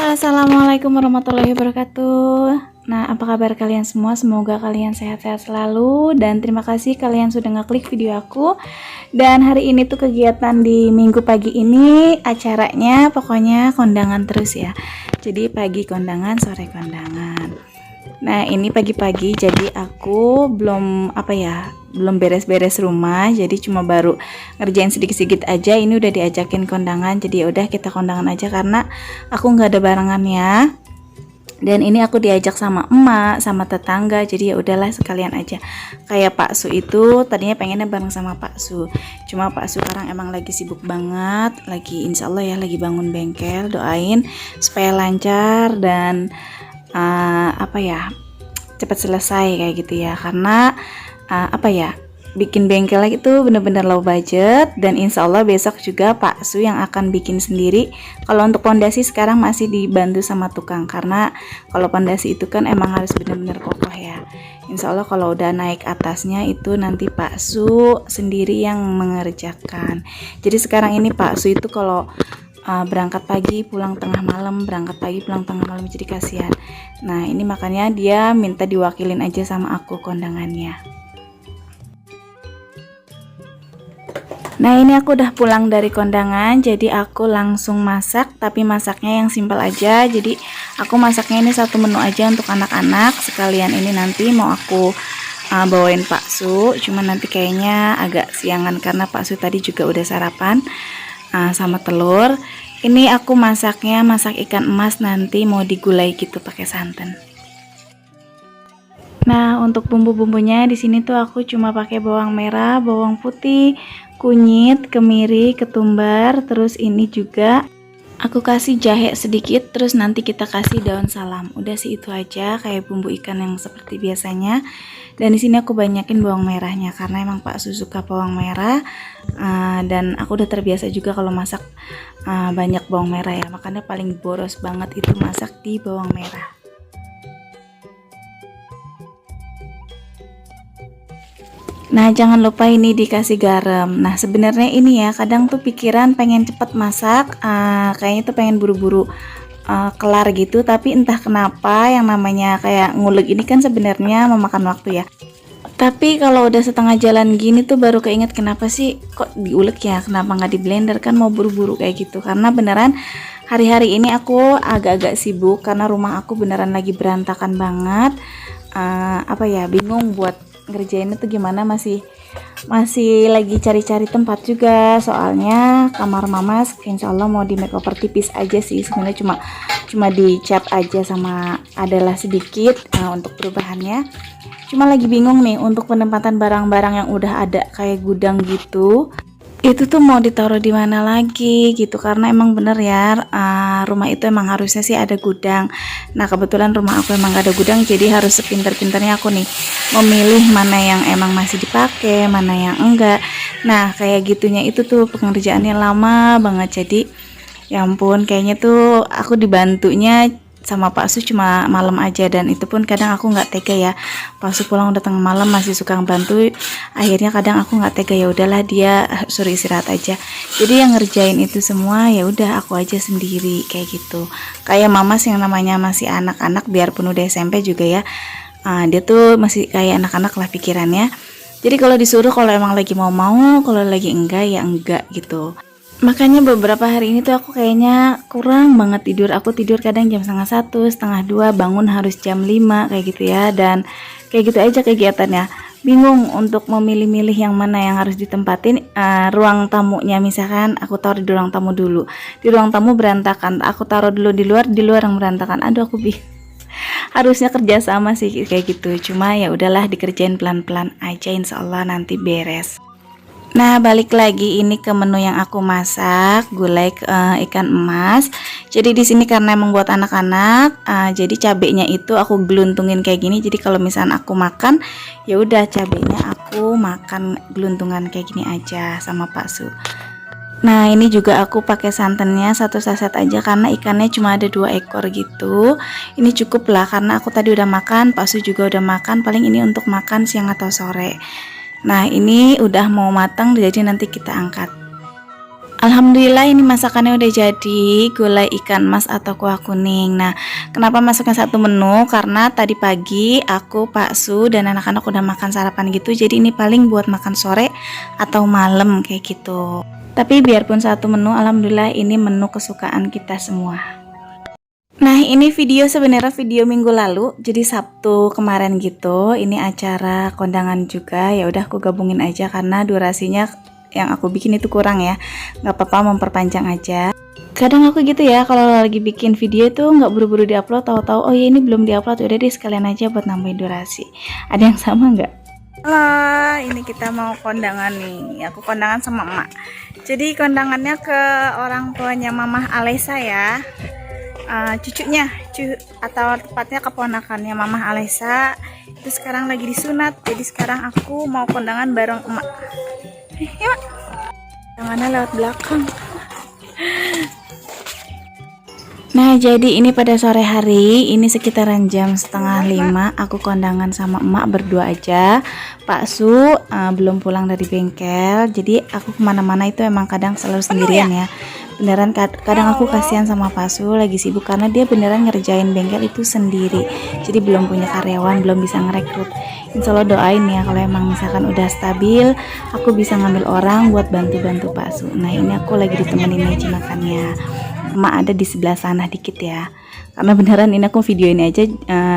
Assalamualaikum warahmatullahi wabarakatuh. Nah, apa kabar kalian semua? Semoga kalian sehat-sehat selalu. Dan terima kasih kalian sudah ngeklik video aku. Dan hari ini tuh kegiatan di minggu pagi ini, acaranya pokoknya kondangan terus ya. Jadi pagi kondangan, sore kondangan. Nah, ini pagi-pagi jadi aku belum beres-beres rumah, jadi cuma baru ngerjain sedikit-sedikit aja. Ini udah diajakin kondangan, jadi udah kita kondangan aja karena aku nggak ada barengan ya. Dan ini aku diajak sama emak, sama tetangga, jadi ya udahlah sekalian aja. Kayak Pak Su itu tadinya pengennya bareng sama Pak Su, cuma Pak Su sekarang emang lagi sibuk banget, lagi insya Allah ya lagi bangun bengkel. Doain supaya lancar dan cepat selesai kayak gitu ya, karena bikin bengkel itu bener-bener low budget. Dan insya Allah besok juga Pak Su yang akan bikin sendiri. Kalau untuk pondasi sekarang masih dibantu sama tukang, karena kalau pondasi itu kan emang harus bener-bener kokoh ya. Insya Allah kalau udah naik atasnya itu nanti Pak Su sendiri yang mengerjakan. Jadi sekarang ini Pak Su itu kalau berangkat pagi pulang tengah malam, berangkat pagi pulang tengah malam, jadi kasihan. Nah ini makanya dia minta diwakilin aja sama aku kondangannya. Nah ini aku udah pulang dari kondangan, jadi aku langsung masak, tapi masaknya yang simpel aja. Jadi aku masaknya ini satu menu aja untuk anak-anak, sekalian ini nanti mau aku bawain Pak Su, cuman nanti kayaknya agak siangan karena Pak Su tadi juga udah sarapan sama telur. Ini aku masaknya masak ikan emas, nanti mau digulai gitu pakai santan. Nah untuk bumbu-bumbunya di sini tuh aku cuma pakai bawang merah, bawang putih, kunyit, kemiri, ketumbar, terus ini juga aku kasih jahe sedikit, terus nanti kita kasih daun salam. Udah sih itu aja, kayak bumbu ikan yang seperti biasanya. Dan di sini aku banyakin bawang merahnya karena emang Pak Su suka bawang merah, dan aku udah terbiasa juga kalau masak banyak bawang merah ya, makanya paling boros banget itu masak di bawang merah. Nah jangan lupa ini dikasih garam. Nah sebenarnya ini ya kadang tuh pikiran pengen cepet masak, kayaknya tuh pengen buru-buru kelar gitu, tapi entah kenapa yang namanya kayak ngulek ini kan sebenarnya memakan waktu ya. Tapi kalau udah setengah jalan gini tuh baru keinget kenapa sih kok diulek ya, kenapa nggak di blender, kan mau buru-buru kayak gitu. Karena beneran hari-hari ini aku agak-agak sibuk karena rumah aku beneran lagi berantakan banget. Bingung buat ngerjainnya tuh gimana, masih lagi cari-cari tempat juga, soalnya kamar mama insya Allah mau di makeover tipis aja sih, sebenarnya cuma dicat aja sama adalah sedikit untuk perubahannya. Cuma lagi bingung nih untuk penempatan barang-barang yang udah ada kayak gudang gitu, itu tuh mau ditaruh di mana lagi gitu, karena emang bener ya rumah itu emang harusnya sih ada gudang. Nah kebetulan rumah aku emang gak ada gudang, jadi harus sepinter-pinternya aku nih memilih mana yang emang masih dipakai, mana yang enggak. Nah kayak gitunya itu tuh pengerjaannya lama banget, jadi ya ampun kayaknya tuh aku dibantunya sama Pak Su cuma malam aja, dan itu pun kadang aku nggak tega ya, Pak Su pulang udah tengah malam masih suka ngebantu. Akhirnya kadang aku nggak tega, ya udahlah dia suruh istirahat aja, jadi yang ngerjain itu semua ya udah aku aja sendiri kayak gitu. Kayak mama sih yang namanya masih anak-anak, biarpun udah SMP juga ya, dia tuh masih kayak anak-anak lah pikirannya. Jadi kalau disuruh, kalau emang lagi mau, kalau lagi enggak ya enggak gitu. Makanya beberapa hari ini tuh aku kayaknya kurang banget tidur. Aku tidur kadang jam 1:30, 1:30, bangun harus jam 5 kayak gitu ya. Dan kayak gitu aja kegiatannya. Bingung untuk memilih-milih yang mana yang harus ditempatin. Ruang tamunya misalkan aku taruh di ruang tamu dulu, di ruang tamu berantakan, aku taruh dulu di luar yang berantakan. Aduh aku harusnya kerja sama sih kayak gitu. Cuma ya udahlah dikerjain pelan-pelan aja, insya Allah nanti beres. Nah balik lagi ini ke menu yang aku masak, gulai ikan emas. Jadi di sini karena emang buat anak-anak, jadi cabenya itu aku geluntungin kayak gini. Jadi kalau misalnya aku makan, ya udah cabenya aku makan geluntungan kayak gini aja sama Pak Su. Nah ini juga aku pakai santannya 1 saset aja karena ikannya cuma ada 2 ekor gitu. Ini cukup lah karena aku tadi udah makan, Pak Su juga udah makan. Paling ini untuk makan siang atau sore. Nah ini udah mau matang, jadi nanti kita angkat. Alhamdulillah ini masakannya udah jadi, gulai ikan mas atau kuah kuning. Nah, kenapa masuknya satu menu? Karena tadi pagi aku, Pak Su, dan anak-anak udah makan sarapan gitu. Jadi ini paling buat makan sore atau malam kayak gitu. Tapi biarpun satu menu, alhamdulillah ini menu kesukaan kita semua. Nah, ini video sebenarnya video minggu lalu, jadi Sabtu kemarin gitu. Ini acara kondangan juga. Ya udah aku gabungin aja karena durasinya yang aku bikin itu kurang ya, nggak apa-apa memperpanjang aja. Kadang aku gitu ya, kalau lagi bikin video itu nggak buru-buru diupload, tahu-tahu oh ya ini belum diupload, udah deh sekalian aja buat nambahin durasi. Ada yang sama nggak? Halo, ini kita mau kondangan nih. Aku kondangan sama emak. Jadi kondangannya ke orang tuanya Mamah Alesa ya, cucunya, atau tepatnya keponakannya Mamah Alesa. Itu sekarang lagi disunat. Jadi sekarang aku mau kondangan bareng emak. Ya, tangannya lewat belakang. Nah, jadi ini pada sore hari, ini sekitaran jam 4:30, aku kondangan sama emak berdua aja. Pak Su belum pulang dari bengkel, jadi aku kemana-mana itu emang kadang selalu sendirian ya. Beneran kadang aku kasihan sama Pak Su lagi sibuk karena dia beneran ngerjain bengkel itu sendiri. Jadi belum punya karyawan, belum bisa ngerekrut. Insya Allah doain ya kalau emang misalkan udah stabil, aku bisa ngambil orang buat bantu-bantu Pak Su. Nah, ini aku lagi ditemenin aja makannya. Emak ada di sebelah sana dikit ya. Karena beneran ini aku video ini aja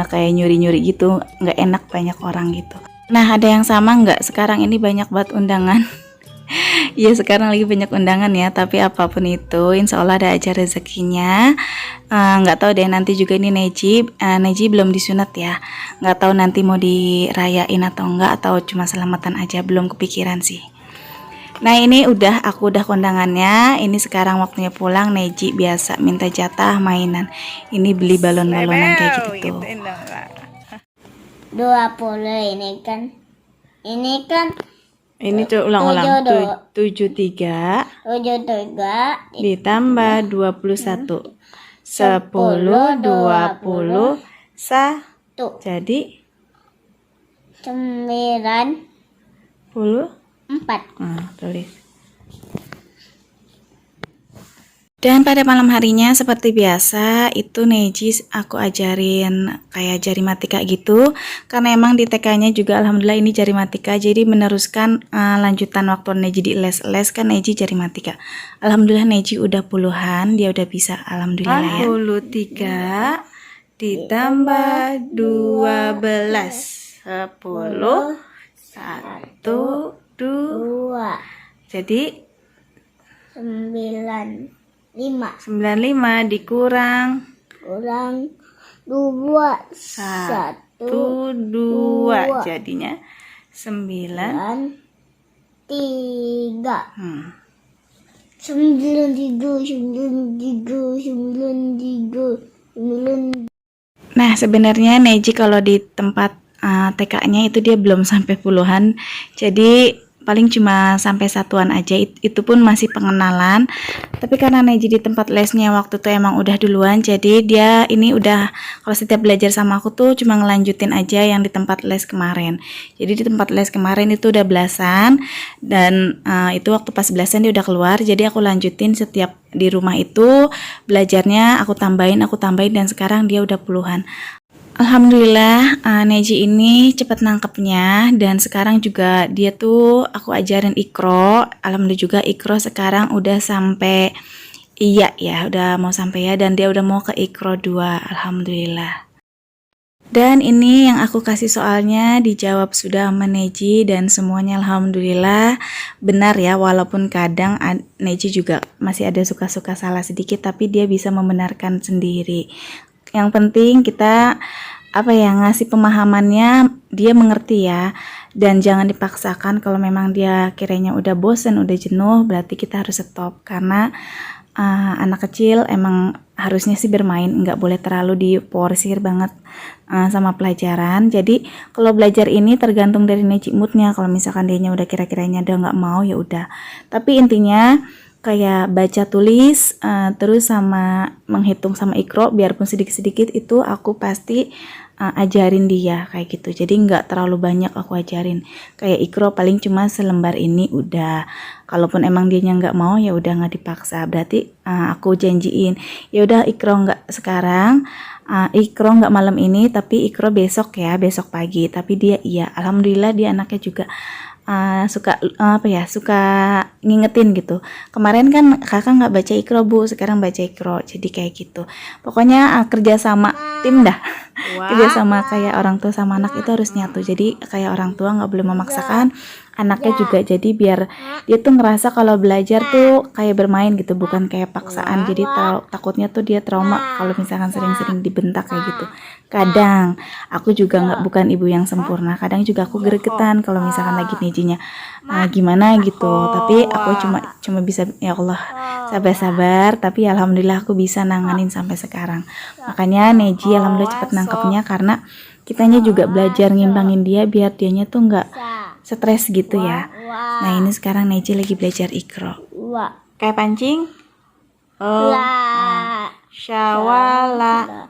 kayak nyuri-nyuri gitu, nggak enak banyak orang gitu. Nah, ada yang sama nggak? Sekarang ini banyak banget undangan. Iya, sekarang lagi banyak undangan ya, tapi apapun itu insya Allah ada aja rezekinya. Nggak tahu deh nanti juga ini Neji belum disunat ya, nggak tahu nanti mau dirayain atau enggak, atau cuma selamatan aja, belum kepikiran sih. Nah, ini aku udah kondangannya. Ini sekarang waktunya pulang. Neji biasa minta jatah mainan, ini beli balon-balonan kayak gitu. 20 ini kan ulang-ulang 73 ditambah 21 10 20 1 jadi 94. Tulis. Dan pada malam harinya seperti biasa itu Neji aku ajarin kayak jarimatika gitu, karena emang di TK-nya juga alhamdulillah ini jarimatika, jadi meneruskan lanjutan waktu Neji di les kan Neji jarimatika. Alhamdulillah Neji udah puluhan, dia udah bisa alhamdulillah ya. 43 ditambah 12 10 1 2 jadi 95 dikurang 2 1 2 jadinya 9 3 93. Nah, sebenarnya Neji kalau di tempat TK-nya itu dia belum sampai puluhan, jadi paling cuma sampai satuan aja, itu pun masih pengenalan. Tapi karena Neji di tempat lesnya waktu itu emang udah duluan, jadi dia ini udah, kalau setiap belajar sama aku tuh cuma ngelanjutin aja yang di tempat les kemarin. Jadi di tempat les kemarin itu udah belasan, dan itu waktu pas belasan dia udah keluar, jadi aku lanjutin setiap di rumah itu belajarnya, aku tambahin, dan sekarang dia udah puluhan. Alhamdulillah Neji ini cepat nangkepnya, dan sekarang juga dia tuh aku ajarin ikro. Alhamdulillah juga ikro sekarang udah sampai iya ya, udah mau sampai ya, dan dia udah mau ke ikro 2. Alhamdulillah. Dan ini yang aku kasih soalnya dijawab sudah sama Neji, dan semuanya alhamdulillah benar ya, walaupun kadang Neji juga masih ada suka-suka salah sedikit, tapi dia bisa membenarkan sendiri. Yang penting kita ngasih pemahamannya, dia mengerti ya, dan jangan dipaksakan. Kalau memang dia kiranya udah bosen, udah jenuh, berarti kita harus stop, karena anak kecil emang harusnya sih bermain, nggak boleh terlalu diporsir banget sama pelajaran. Jadi kalau belajar ini tergantung dari Neji moodnya. Kalau misalkan dianya udah kira-kiranya udah nggak mau, ya udah. Tapi intinya kayak baca tulis terus sama menghitung sama ikro, biarpun sedikit-sedikit itu aku pasti ajarin dia kayak gitu. Jadi nggak terlalu banyak aku ajarin. Kayak ikro paling cuma selembar ini udah. Kalaupun emang dianya nggak mau ya udah nggak dipaksa. Berarti aku janjiin ya udah ikro nggak sekarang, ikro nggak malam ini, tapi ikro besok ya, besok pagi. Tapi dia iya, alhamdulillah dia anaknya juga suka ngingetin gitu. Kemarin kan kakak nggak baca ikro bu, sekarang baca ikro, jadi kayak gitu. Pokoknya kerja sama tim dah. Kerja sama kayak orang tua sama anak itu harus nyatu. Jadi kayak orang tua nggak boleh memaksakan anaknya juga, jadi biar dia tuh ngerasa kalau belajar tuh kayak bermain gitu, bukan kayak paksaan. Jadi takutnya tuh dia trauma kalau misalkan sering-sering dibentak kayak gitu. Kadang aku juga bukan ibu yang sempurna, kadang juga aku gregetan kalau misalkan lagi nejinya gimana gitu, tapi aku cuma bisa ya Allah sabar-sabar, tapi alhamdulillah aku bisa nanganin sampai sekarang. Makanya Neji alhamdulillah cepet nangkepnya, karena kitanya juga belajar ngimbangin dia biar dianya tuh nggak stres gitu ya. Nah ini sekarang Neji lagi belajar ikro. Kayak pancing. Syawala.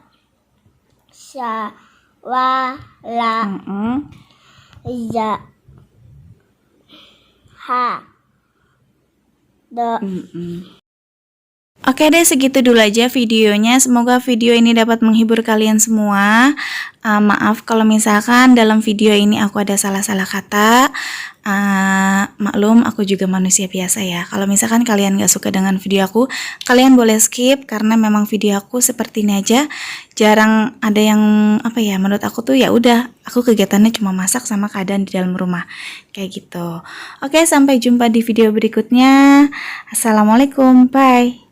Syawala. Ya. Ha. Oke deh, segitu dulu aja videonya. Semoga video ini dapat menghibur kalian semua. Maaf kalau misalkan dalam video ini aku ada salah-salah kata. Maklum, aku juga manusia biasa ya. Kalau misalkan kalian gak suka dengan video aku, kalian boleh skip, karena memang video aku seperti ini aja. Jarang ada yang menurut aku tuh ya udah, aku kegiatannya cuma masak sama keadaan di dalam rumah kayak gitu. Oke, sampai jumpa di video berikutnya. Assalamualaikum, bye.